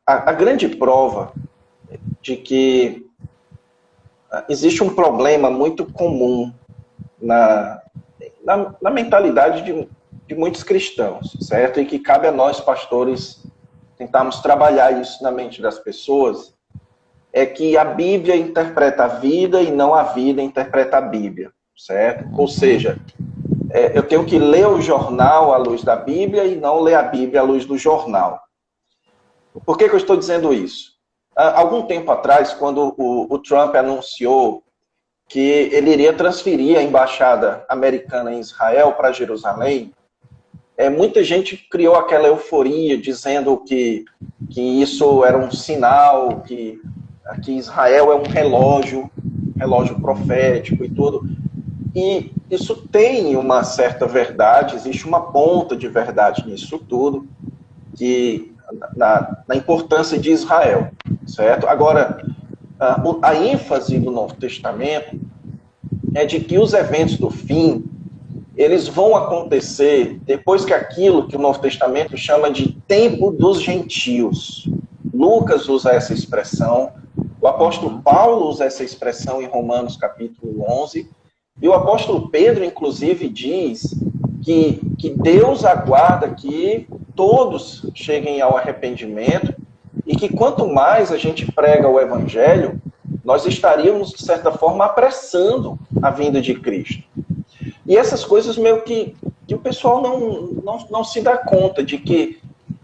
a grande prova de que existe um problema muito comum na mentalidade de muitos cristãos, certo? E que cabe a nós, pastores, tentarmos trabalhar isso na mente das pessoas, é que a Bíblia interpreta a vida e não a vida interpreta a Bíblia, certo? Ou seja, eu tenho que ler o jornal à luz da Bíblia e não ler a Bíblia à luz do jornal. Por que eu estou dizendo isso? Há algum tempo atrás, quando o Trump anunciou que ele iria transferir a embaixada americana em Israel para Jerusalém, muita gente criou aquela euforia, dizendo que isso era um sinal, que Israel é um relógio profético e tudo. E isso tem uma certa verdade, existe uma ponta de verdade nisso tudo, que na importância de Israel, certo? Agora, a ênfase do Novo Testamento é de que os eventos do fim, eles vão acontecer depois que aquilo que o Novo Testamento chama de tempo dos gentios. Lucas usa essa expressão, o apóstolo Paulo usa essa expressão em Romanos capítulo 11, e o apóstolo Pedro, inclusive, diz que Deus aguarda que todos cheguem ao arrependimento e que quanto mais a gente prega o evangelho, nós estaríamos, de certa forma, apressando a vinda de Cristo. E essas coisas meio que o pessoal não se dá conta de que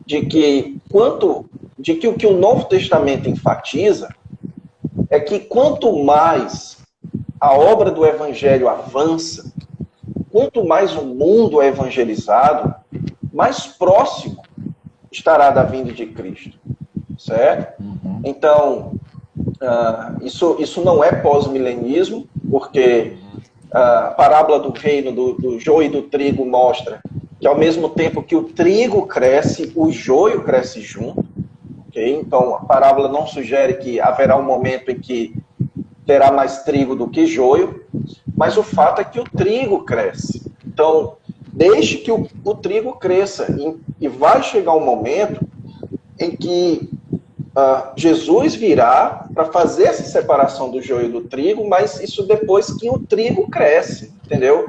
o que o Novo Testamento enfatiza é que quanto mais a obra do evangelho avança, quanto mais o mundo é evangelizado, mais próximo estará da vinda de Cristo, certo? Então, isso não é pós-milenismo, porque a parábola do reino do joio e do trigo mostra que ao mesmo tempo que o trigo cresce, o joio cresce junto. Okay? Então, a parábola não sugere que haverá um momento em que terá mais trigo do que joio, mas o fato é que o trigo cresce. Então, deixe que o trigo cresça e vai chegar um momento em que Jesus virá para fazer essa separação do joio e do trigo, mas isso depois que o trigo cresce, entendeu?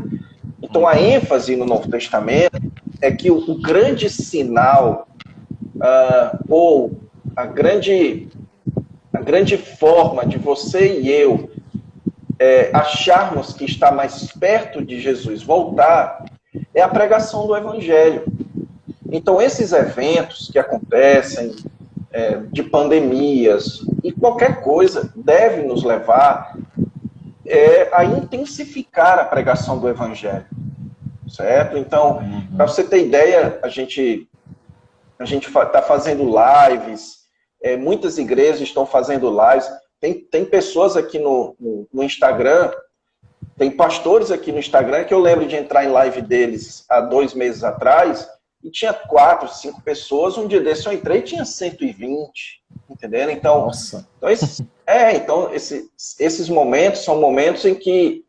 Então, a ênfase no Novo Testamento é que o grande sinal, ou a grande forma de você e eu acharmos que está mais perto de Jesus voltar, é a pregação do Evangelho. Então, esses eventos que acontecem, de pandemias e qualquer coisa, deve nos levar a intensificar a pregação do Evangelho, certo? Então, para você ter ideia, a gente está fazendo lives, muitas igrejas estão fazendo lives, tem pessoas aqui no Instagram, tem pastores aqui no Instagram que eu lembro de entrar em live deles há 2 meses atrás, e tinha 4, 5 pessoas, um dia desse eu entrei e tinha 120, entenderam? Então, Nossa. Então esses momentos são momentos em que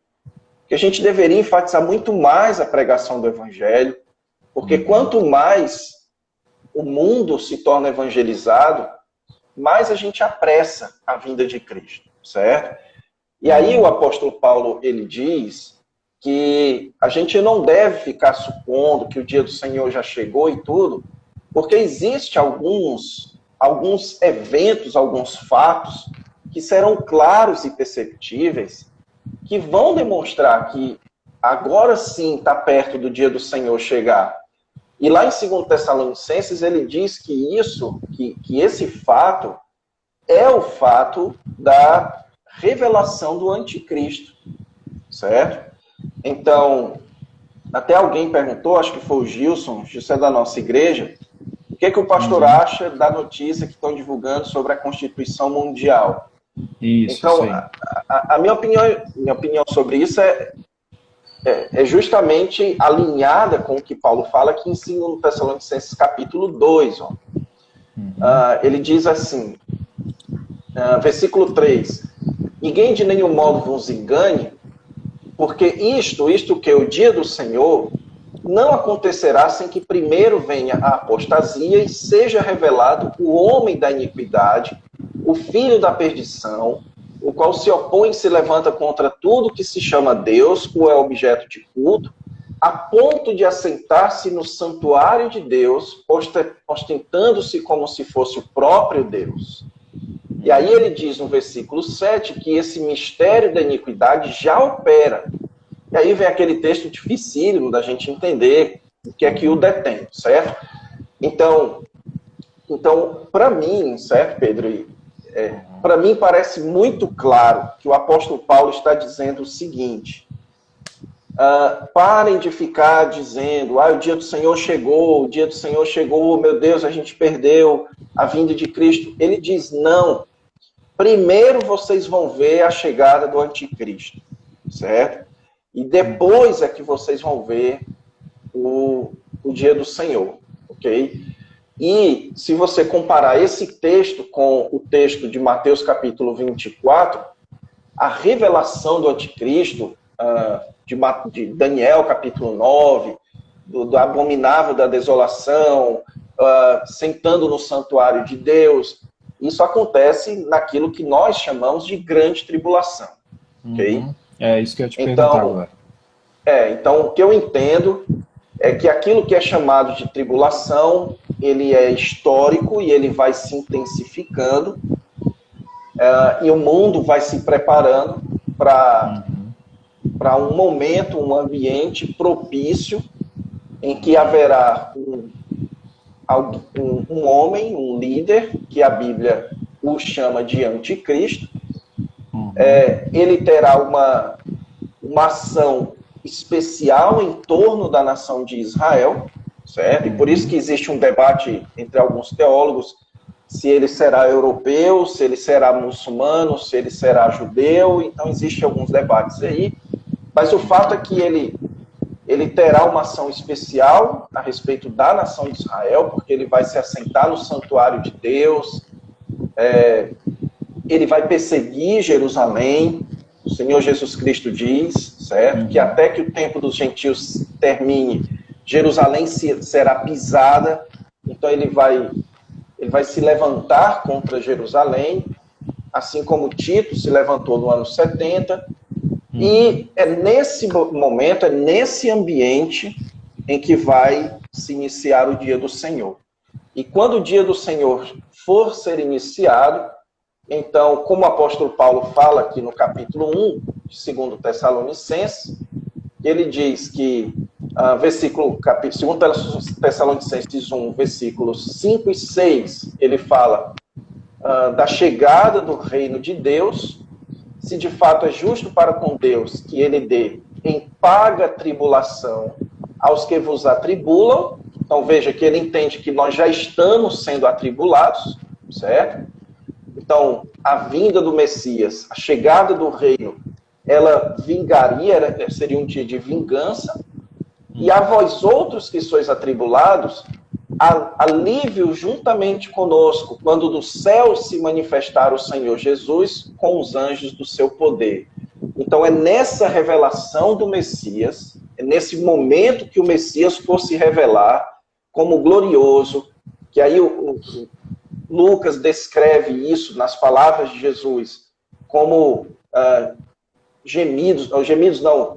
a gente deveria enfatizar muito mais a pregação do Evangelho, porque quanto mais o mundo se torna evangelizado, mais a gente apressa a vinda de Cristo, certo? E aí o apóstolo Paulo, ele diz que a gente não deve ficar supondo que o dia do Senhor já chegou e tudo, porque existe alguns eventos, alguns fatos que serão claros e perceptíveis, que vão demonstrar que agora sim está perto do dia do Senhor chegar. E lá em 2 Tessalonicenses ele diz que esse fato é o fato da revelação do anticristo, certo? Então, até alguém perguntou, acho que foi o Gilson é da nossa igreja, o que o pastor acha da notícia que estão divulgando sobre a Constituição Mundial. Isso, então, a minha opinião sobre isso é justamente alinhada com o que Paulo fala aqui em 2 Tessalonicenses capítulo 2. Ele diz assim, versículo 3, ninguém de nenhum modo vos engane, porque isto que é o dia do Senhor, não acontecerá sem que primeiro venha a apostasia e seja revelado o homem da iniquidade, o filho da perdição, o qual se opõe e se levanta contra tudo que se chama Deus, ou é objeto de culto, a ponto de assentar-se no santuário de Deus, ostentando-se como se fosse o próprio Deus. E aí ele diz no versículo 7 que esse mistério da iniquidade já opera. E aí vem aquele texto dificílimo da gente entender o que é que o detém, certo? Então para mim, certo, Pedro? Para mim parece muito claro que o apóstolo Paulo está dizendo o seguinte: parem de ficar dizendo, o dia do Senhor chegou, oh, meu Deus, a gente perdeu a vinda de Cristo. Ele diz, não, primeiro vocês vão ver a chegada do anticristo, certo? E depois é que vocês vão ver o dia do Senhor, ok? E se você comparar esse texto com o texto de Mateus capítulo 24, a revelação do anticristo, de Daniel capítulo 9, do abominável da desolação, sentando no santuário de Deus, isso acontece naquilo que nós chamamos de grande tribulação. Ok? É isso que eu ia te perguntar agora. Então, o que eu entendo é que aquilo que é chamado de tribulação, ele é histórico e ele vai se intensificando, e o mundo vai se preparando para um momento, um ambiente propício em que haverá um homem, um líder, que a Bíblia o chama de anticristo. Ele terá uma ação especial em torno da nação de Israel, certo? E por isso que existe um debate entre alguns teólogos se ele será europeu, se ele será muçulmano, se ele será judeu. Então existem alguns debates aí, mas o fato é que ele terá uma ação especial a respeito da nação de Israel, porque ele vai se assentar no santuário de Deus, ele vai perseguir Jerusalém. O Senhor Jesus Cristo diz, certo? Que até que o tempo dos gentios termine, Jerusalém será pisada. Então ele vai se levantar contra Jerusalém, assim como Tito se levantou no ano 70. E é nesse momento, é nesse ambiente em que vai se iniciar o dia do Senhor. E quando o dia do Senhor for ser iniciado, então, como o apóstolo Paulo fala aqui no capítulo 1, de 2 Tessalonicenses, ele diz que, 2 Tessalonicenses 1, versículos 5 e 6, ele fala da chegada do reino de Deus, se de fato é justo para com Deus que ele dê em paga tribulação aos que vos atribulam. Então veja que ele entende que nós já estamos sendo atribulados, certo? Então, a vinda do Messias, a chegada do reino, ela vingaria, seria um dia de vingança. E a vós outros que sois atribulados, alívio juntamente conosco, quando do céu se manifestar o Senhor Jesus com os anjos do seu poder. Então, é nessa revelação do Messias, é nesse momento que o Messias for se revelar como glorioso, que aí Lucas descreve isso nas palavras de Jesus como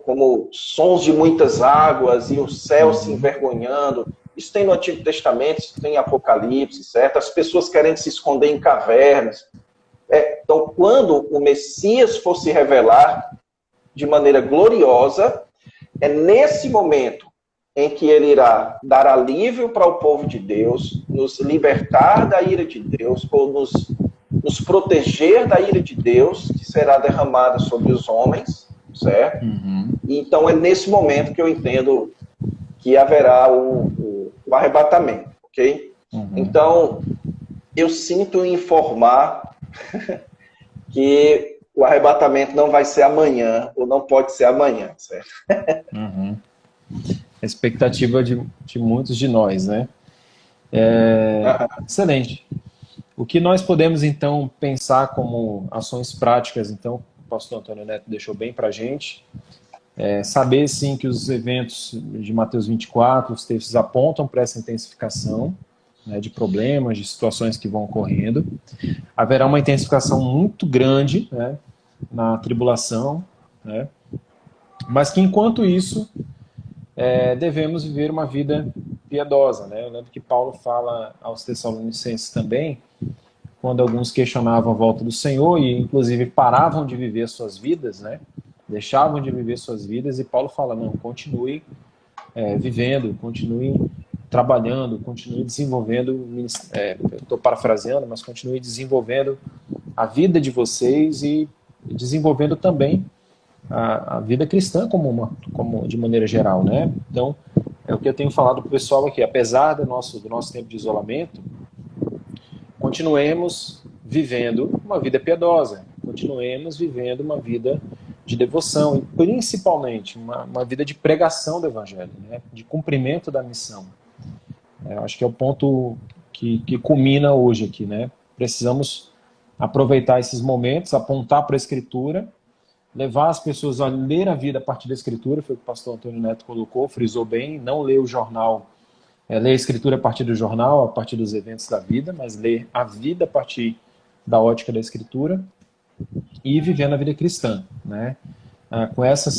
como sons de muitas águas e o céu se envergonhando. Isso tem no Antigo Testamento, isso tem em Apocalipse, certo? As pessoas querendo se esconder em cavernas. Então, quando o Messias for se revelar de maneira gloriosa, é nesse momento em que ele irá dar alívio para o povo de Deus, nos libertar da ira de Deus, ou nos proteger da ira de Deus, que será derramada sobre os homens, certo? E então é nesse momento que eu entendo que haverá o arrebatamento, ok? Então, eu sinto informar que o arrebatamento não vai ser amanhã, ou não pode ser amanhã, certo? A expectativa de muitos de nós, né? Excelente. O que nós podemos, então, pensar como ações práticas, então, o pastor Antônio Neto deixou bem para a gente, saber, sim, que os eventos de Mateus 24, os textos apontam para essa intensificação, né, de problemas, de situações que vão ocorrendo. Haverá uma intensificação muito grande, né, na tribulação, né, mas que, enquanto isso, devemos viver uma vida piedosa, né? Eu lembro que Paulo fala aos Tessalonicenses também, quando alguns questionavam a volta do Senhor e, inclusive, paravam de viver suas vidas, né? Deixavam de viver suas vidas, e Paulo fala, não, continue vivendo, continue trabalhando, continue desenvolvendo, eu estou parafraseando, mas continue desenvolvendo a vida de vocês e desenvolvendo também a vida cristã como de maneira geral, né? Então, é o que eu tenho falado para o pessoal aqui, apesar do nosso tempo de isolamento, continuemos vivendo uma vida piedosa, continuemos vivendo uma vida de devoção, e principalmente uma vida de pregação do Evangelho, né? De cumprimento da missão. Eu acho que é o ponto que culmina hoje aqui, né? Precisamos aproveitar esses momentos, apontar para a Escritura, levar as pessoas a ler a vida a partir da Escritura, foi o que o pastor Antônio Neto colocou, frisou bem, não ler o jornal, ler a Escritura a partir do jornal, a partir dos eventos da vida, mas ler a vida a partir da ótica da Escritura e vivendo a vida cristã, né? Com essa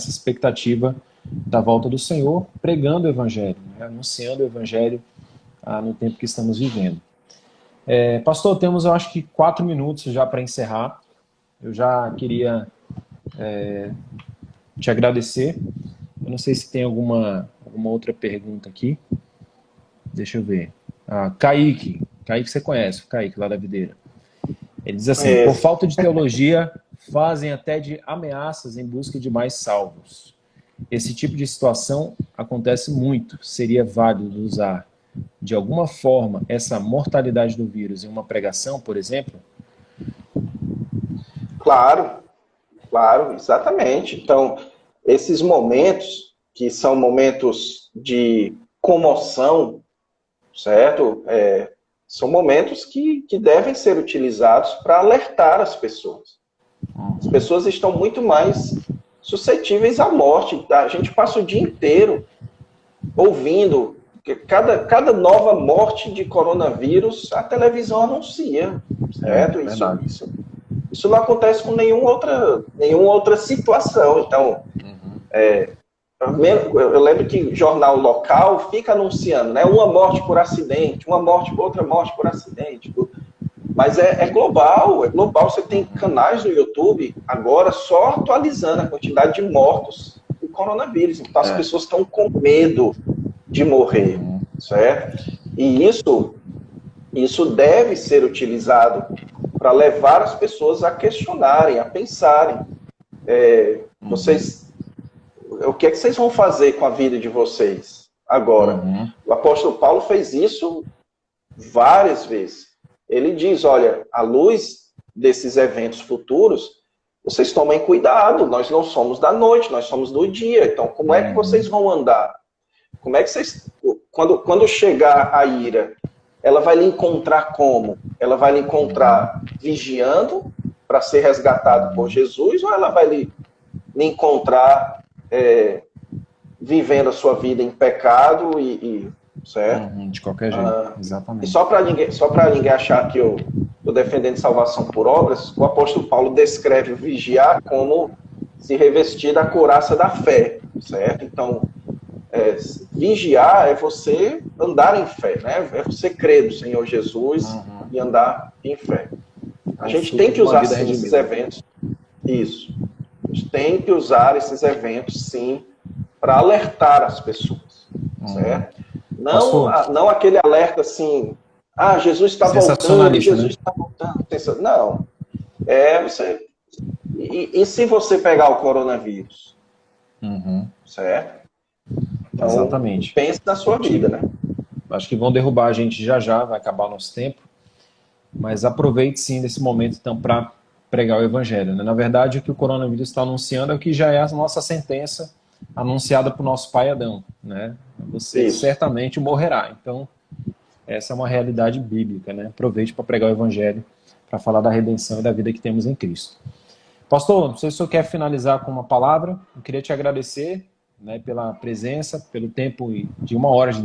expectativa da volta do Senhor, pregando o Evangelho, né? Anunciando o Evangelho no tempo que estamos vivendo. Pastor, temos, eu acho que 4 minutos já para encerrar. Eu já queria te agradecer. Eu não sei se tem alguma outra pergunta aqui. Deixa eu ver. Kaique você conhece, o Kaique lá da Videira. Ele diz assim, por falta de teologia, fazem até de ameaças em busca de mais salvos. Esse tipo de situação acontece muito. Seria válido usar, de alguma forma, essa mortalidade do vírus em uma pregação, por exemplo? Claro, exatamente. Então, esses momentos, que são momentos de comoção, certo? São momentos que devem ser utilizados para alertar as pessoas. As pessoas estão muito mais suscetíveis à morte. A gente passa o dia inteiro ouvindo que cada nova morte de coronavírus, a televisão anuncia, certo? Isso não acontece com nenhuma outra situação. Então, eu lembro que jornal local fica anunciando, né, uma morte por acidente, outra morte por acidente. Mas é global. Você tem canais no YouTube agora só atualizando a quantidade de mortos do coronavírus. Então as pessoas estão com medo de morrer, certo? E isso deve ser utilizado para levar as pessoas a questionarem, a pensarem. O que é que vocês vão fazer com a vida de vocês agora? O apóstolo Paulo fez isso várias vezes. Ele diz, olha, à luz desses eventos futuros, vocês tomem cuidado, nós não somos da noite, nós somos do dia. Então, como é que vocês vão andar? Como é que vocês... Quando chegar a ira, ela vai lhe encontrar como? Ela vai lhe encontrar vigiando para ser resgatado por Jesus, ou ela vai lhe encontrar vivendo a sua vida em pecado certo? De qualquer jeito, exatamente. E só para ninguém achar que eu estou defendendo salvação por obras, o apóstolo Paulo descreve o vigiar como se revestir da couraça da fé, certo? Então, vigiar é você andar em fé, né? É você crer no Senhor Jesus e andar em fé. A gente tem que usar esses eventos. Isso. A gente tem que usar esses eventos, sim, para alertar as pessoas, certo? Não aquele alerta assim, Jesus está voltando, Jesus está voltando. Não. E se você pegar o coronavírus? Certo? Então, exatamente. Pense na sua vida, né? Acho que vão derrubar a gente já, vai acabar o nosso tempo. Mas aproveite sim desse momento, então, para pregar o Evangelho, né? Na verdade, o que o coronavírus está anunciando é o que já é a nossa sentença anunciada para o nosso pai Adão, né? Você certamente morrerá. Então, essa é uma realidade bíblica, né? Aproveite para pregar o Evangelho, para falar da redenção e da vida que temos em Cristo. Pastor, não sei se o senhor quer finalizar com uma palavra. Eu queria te agradecer, né, pela presença, pelo tempo de 1 hora de